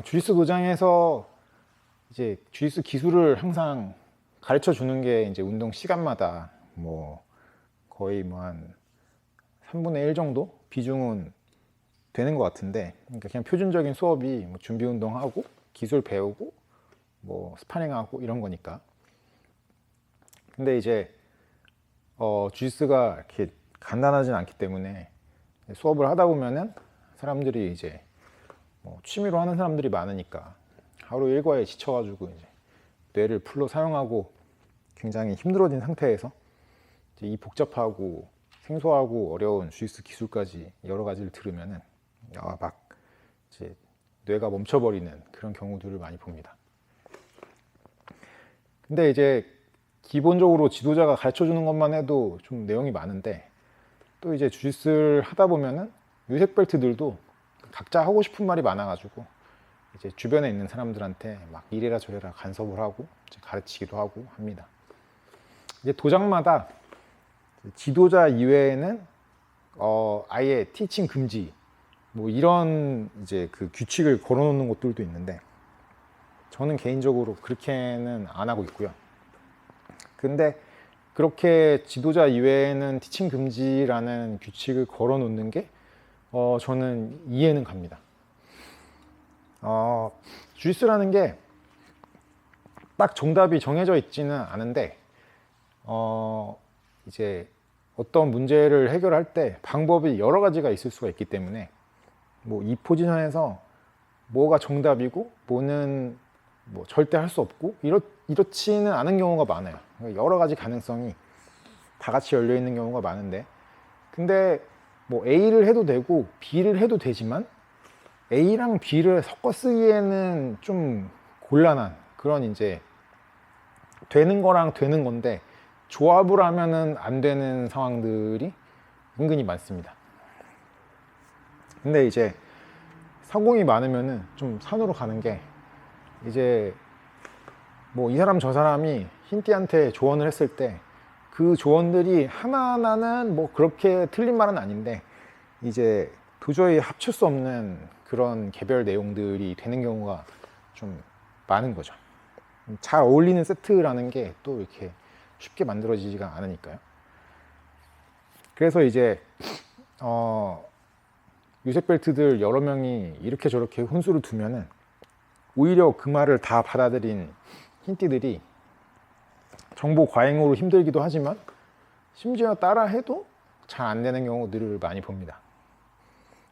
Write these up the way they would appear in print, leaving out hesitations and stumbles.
주짓수 도장에서 이제 주짓수 기술을 항상 가르쳐 주는 게 이제 운동 시간마다 뭐 거의 뭐 한 3분의 1 정도 비중은 되는 것 같은데, 그러니까 그냥 표준적인 수업이 뭐 준비 운동하고 기술 배우고 뭐 스파링하고 이런 거니까. 근데 이제 주짓수가 이렇게 간단하진 않기 때문에 수업을 하다 보면은 사람들이 이제 뭐 취미로 하는 사람들이 많으니까 하루 일과에 지쳐가지고 이제 뇌를 풀로 사용하고 굉장히 힘들어진 상태에서 이제 이 복잡하고 생소하고 어려운 주짓수 기술까지 여러 가지를 들으면은 막 이제 뇌가 멈춰버리는 그런 경우들을 많이 봅니다. 근데 이제 기본적으로 지도자가 가르쳐 주는 것만 해도 좀 내용이 많은데, 또 이제 주짓수를 하다 보면은 유색벨트들도 각자 하고 싶은 말이 많아가지고 이제 주변에 있는 사람들한테 막 이래라 저래라 간섭을 하고 이제 가르치기도 하고 합니다. 이제 도장마다 지도자 이외에는 아예 티칭 금지 뭐 이런 이제 그 규칙을 걸어놓는 곳들도 있는데, 저는 개인적으로 그렇게는 안 하고 있고요. 근데 그렇게 지도자 이외에는 티칭 금지라는 규칙을 걸어놓는 게 저는 이해는 갑니다. 주짓수라는 게 딱 정답이 정해져 있지는 않은데, 이제 어떤 문제를 해결할 때 방법이 여러 가지가 있을 수가 있기 때문에 뭐 이 포지션에서 뭐가 정답이고 뭐는 뭐 절대 할 수 없고 이렇지는 않은 경우가 많아요. 여러 가지 가능성이 다 같이 열려 있는 경우가 많은데, 근데 뭐 A를 해도 되고 B를 해도 되지만 A랑 B를 섞어 쓰기에는 좀 곤란한 그런, 이제 되는 거랑 되는 건데 조합을 하면은 안 되는 상황들이 은근히 많습니다. 근데 이제 사공이 많으면은 좀 산으로 가는 게, 이제 뭐 이 사람 저 사람이 흰띠한테 조언을 했을 때 그 조언들이 하나하나는 뭐 그렇게 틀린 말은 아닌데 이제 도저히 합칠 수 없는 그런 개별 내용들이 되는 경우가 좀 많은 거죠. 잘 어울리는 세트라는 게 또 이렇게 쉽게 만들어지지가 않으니까요. 그래서 이제 유색벨트들 여러 명이 이렇게 저렇게 혼수를 두면은 오히려 그 말을 다 받아들인 흰띠들이 정보 과잉으로 힘들기도 하지만 심지어 따라 해도 잘 안 되는 경우들을 많이 봅니다.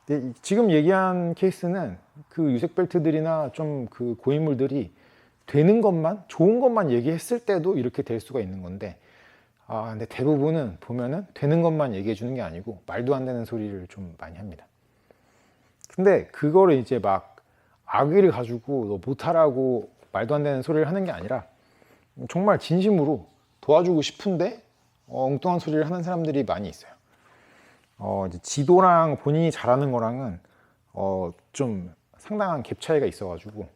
근데 지금 얘기한 케이스는 그 유색벨트들이나 좀 그 고인물들이 되는 것만, 좋은 것만 얘기했을 때도 이렇게 될 수가 있는 건데, 근데 대부분은 보면은 되는 것만 얘기해 주는 게 아니고 말도 안 되는 소리를 좀 많이 합니다. 근데 그거를 이제 막 악의를 가지고 너 못하라고 말도 안 되는 소리를 하는 게 아니라 정말 진심으로 도와주고 싶은데 엉뚱한 소리를 하는 사람들이 많이 있어요. 이제 지도랑 본인이 잘하는 거랑은 좀 상당한 갭 차이가 있어가지고,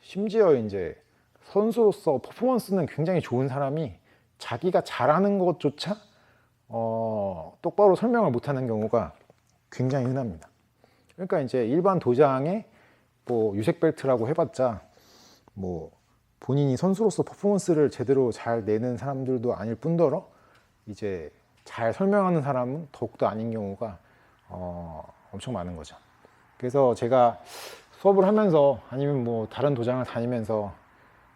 심지어 이제 선수로서 퍼포먼스는 굉장히 좋은 사람이 자기가 잘하는 것조차 똑바로 설명을 못하는 경우가 굉장히 흔합니다. 그러니까 이제 일반 도장에 뭐 유색벨트라고 해봤자 뭐 본인이 선수로서 퍼포먼스를 제대로 잘 내는 사람들도 아닐 뿐더러 이제 잘 설명하는 사람은 더욱더 아닌 경우가 엄청 많은 거죠. 그래서 제가 수업을 하면서 아니면 뭐 다른 도장을 다니면서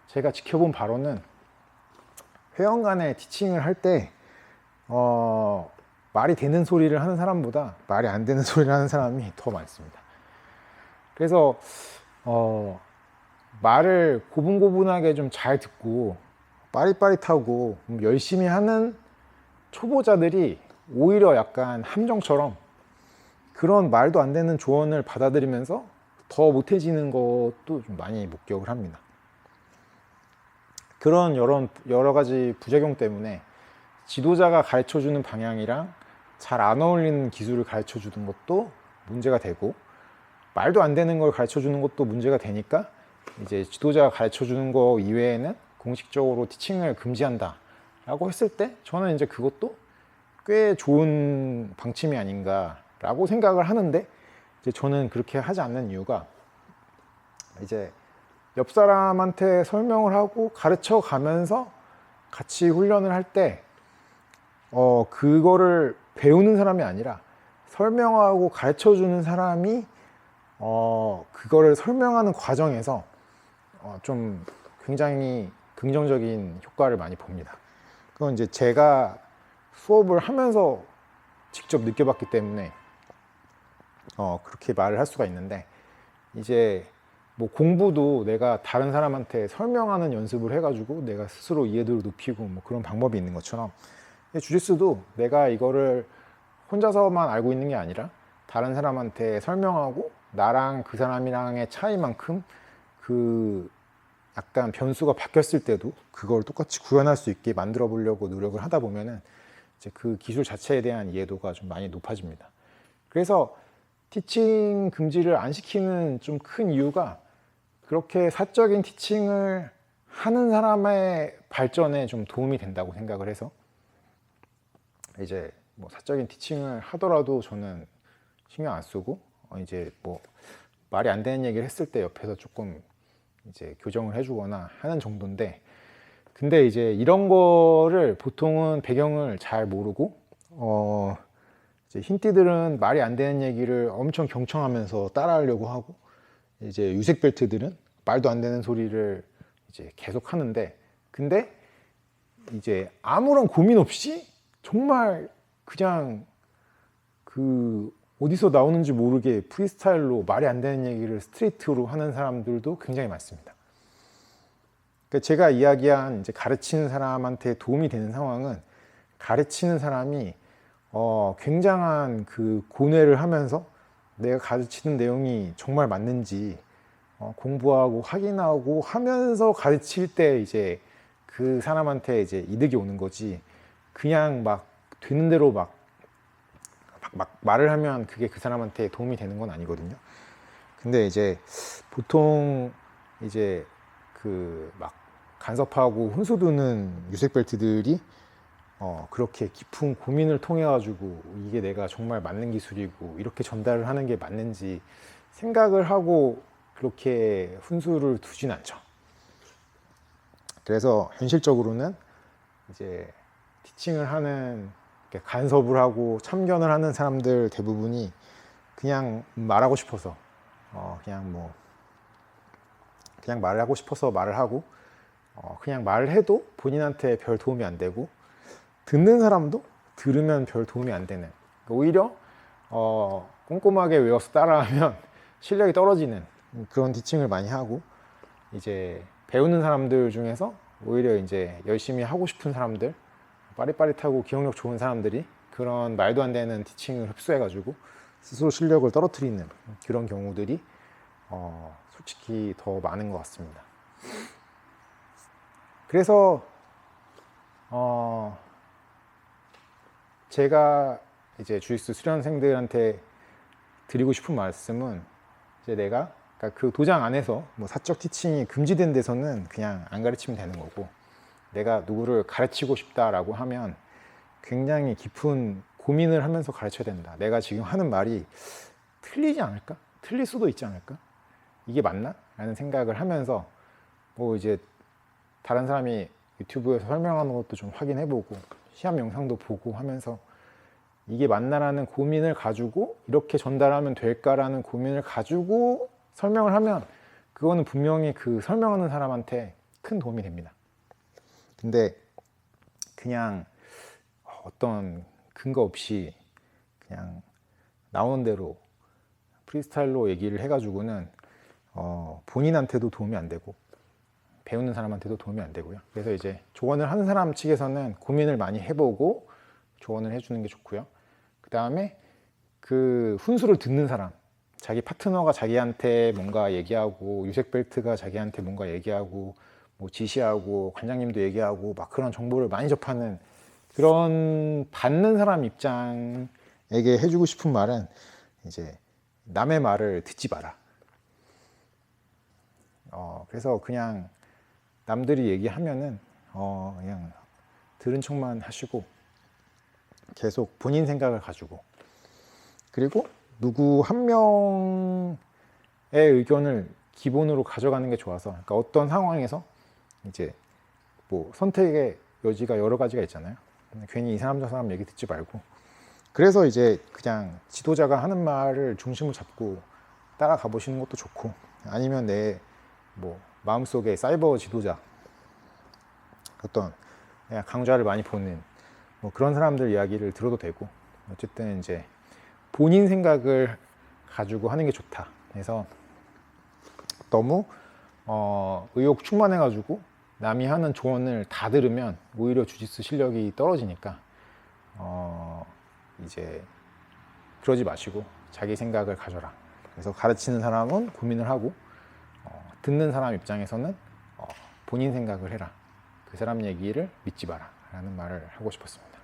제가 지켜본 바로는 회원 간에 티칭을 할 때 말이 되는 소리를 하는 사람보다 말이 안 되는 소리를 하는 사람이 더 많습니다. 그래서 말을 고분고분하게 좀 잘 듣고 빠릿빠릿하고 열심히 하는 초보자들이 오히려 약간 함정처럼 그런 말도 안 되는 조언을 받아들이면서 더 못해지는 것도 좀 많이 목격을 합니다. 그런 여러 가지 부작용 때문에 지도자가 가르쳐 주는 방향이랑 잘 안 어울리는 기술을 가르쳐 주는 것도 문제가 되고, 말도 안 되는 걸 가르쳐 주는 것도 문제가 되니까 이제 지도자가 가르쳐 주는 거 이외에는 공식적으로 티칭을 금지한다 라고 했을 때 저는 이제 그것도 꽤 좋은 방침이 아닌가 라고 생각을 하는데, 이제 저는 그렇게 하지 않는 이유가 이제 옆 사람한테 설명을 하고 가르쳐 가면서 같이 훈련을 할 때 그거를 배우는 사람이 아니라 설명하고 가르쳐 주는 사람이 그거를 설명하는 과정에서 좀 굉장히 긍정적인 효과를 많이 봅니다. 그건 이제 제가 수업을 하면서 직접 느껴봤기 때문에 그렇게 말을 할 수가 있는데, 이제 뭐 공부도 내가 다른 사람한테 설명하는 연습을 해가지고 내가 스스로 이해도를 높이고 뭐 그런 방법이 있는 것처럼, 주짓수도 내가 이거를 혼자서만 알고 있는 게 아니라 다른 사람한테 설명하고 나랑 그 사람이랑의 차이만큼 그 약간 변수가 바뀌었을 때도 그걸 똑같이 구현할 수 있게 만들어 보려고 노력을 하다 보면은 이제 그 기술 자체에 대한 이해도가 좀 많이 높아집니다. 그래서 티칭 금지를 안 시키는 좀 큰 이유가 그렇게 사적인 티칭을 하는 사람의 발전에 좀 도움이 된다고 생각을 해서, 이제 뭐 사적인 티칭을 하더라도 저는 신경 안 쓰고 이제 뭐 말이 안 되는 얘기를 했을 때 옆에서 조금 이제 교정을 해주거나 하는 정도인데, 근데 이제 이런 거를 보통은 배경을 잘 모르고 이제 흰띠들은 말이 안 되는 얘기를 엄청 경청하면서 따라하려고 하고, 이제 유색 벨트들은 말도 안 되는 소리를 이제 계속 하는데, 근데 이제 아무런 고민 없이 정말 그냥 그 어디서 나오는지 모르게 프리스타일로 말이 안 되는 얘기를 스트레이트로 하는 사람들도 굉장히 많습니다. 그러니까 제가 이야기한 이제 가르치는 사람한테 도움이 되는 상황은 가르치는 사람이 굉장한 그 고뇌를 하면서 내가 가르치는 내용이 정말 맞는지 공부하고 확인하고 하면서 가르칠 때 이제 그 사람한테 이제 이득이 오는 거지, 그냥 막 되는 대로 막 말을 하면 그게 그 사람한테 도움이 되는 건 아니거든요. 근데 이제 보통 이제 그 막 간섭하고 훈수 두는 유색 벨트들이 그렇게 깊은 고민을 통해 가지고 이게 내가 정말 맞는 기술이고 이렇게 전달을 하는 게 맞는지 생각을 하고 그렇게 훈수를 두진 않죠. 그래서 현실적으로는 이제 티칭을 하는, 간섭을 하고 참견을 하는 사람들 대부분이 그냥 말하고 싶어서 그냥 말을 하고 싶어서 말을 하고, 그냥 말을 해도 본인한테 별 도움이 안 되고, 듣는 사람도 들으면 별 도움이 안 되는, 오히려 꼼꼼하게 외워서 따라하면 실력이 떨어지는 그런 티칭을 많이 하고, 이제 배우는 사람들 중에서 오히려 이제 열심히 하고 싶은 사람들, 빠릿빠릿하고 기억력 좋은 사람들이 그런 말도 안 되는 티칭을 흡수해가지고 스스로 실력을 떨어뜨리는 그런 경우들이 솔직히 더 많은 것 같습니다. 그래서 제가 이제 주짓수 수련생들한테 드리고 싶은 말씀은, 이제 내가 그러니까 그 도장 안에서 뭐 사적 티칭이 금지된 데서는 그냥 안 가르치면 되는 거고, 내가 누구를 가르치고 싶다라고 하면 굉장히 깊은 고민을 하면서 가르쳐야 된다. 내가 지금 하는 말이 틀리지 않을까? 틀릴 수도 있지 않을까? 이게 맞나? 라는 생각을 하면서 뭐 이제 다른 사람이 유튜브에서 설명하는 것도 좀 확인해보고 시험 영상도 보고 하면서 이게 맞나라는 고민을 가지고 이렇게 전달하면 될까라는 고민을 가지고 설명을 하면 그거는 분명히 그 설명하는 사람한테 큰 도움이 됩니다. 근데 그냥 어떤 근거 없이 그냥 나오는 대로 프리스타일로 얘기를 해가지고는 본인한테도 도움이 안 되고 배우는 사람한테도 도움이 안 되고요. 그래서 이제 조언을 하는 사람 측에서는 고민을 많이 해보고 조언을 해주는 게 좋고요. 그 다음에 그 훈수를 듣는 사람, 자기 파트너가 자기한테 뭔가 얘기하고 유색 벨트가 자기한테 뭔가 얘기하고 뭐 지시하고 관장님도 얘기하고 막 그런 정보를 많이 접하는 그런 받는 사람 입장에게 해주고 싶은 말은, 이제 남의 말을 듣지 마라. 그래서 그냥 남들이 얘기하면은 그냥 들은 척만 하시고 계속 본인 생각을 가지고, 그리고 누구 한 명의 의견을 기본으로 가져가는 게 좋아서, 그러니까 어떤 상황에서 이제 뭐 선택의 여지가 여러 가지가 있잖아요. 괜히 이 사람 저 사람 얘기 듣지 말고, 그래서 이제 그냥 지도자가 하는 말을 중심을 잡고 따라가 보시는 것도 좋고, 아니면 내 뭐 마음속에 사이버 지도자, 어떤 내가 강좌를 많이 보는 뭐 그런 사람들 이야기를 들어도 되고, 어쨌든 이제 본인 생각을 가지고 하는 게 좋다. 그래서 너무 의욕 충만해가지고 남이 하는 조언을 다 들으면 오히려 주짓수 실력이 떨어지니까 이제 그러지 마시고 자기 생각을 가져라. 그래서 가르치는 사람은 고민을 하고, 듣는 사람 입장에서는 본인 생각을 해라. 그 사람 얘기를 믿지 마라 라는 말을 하고 싶었습니다.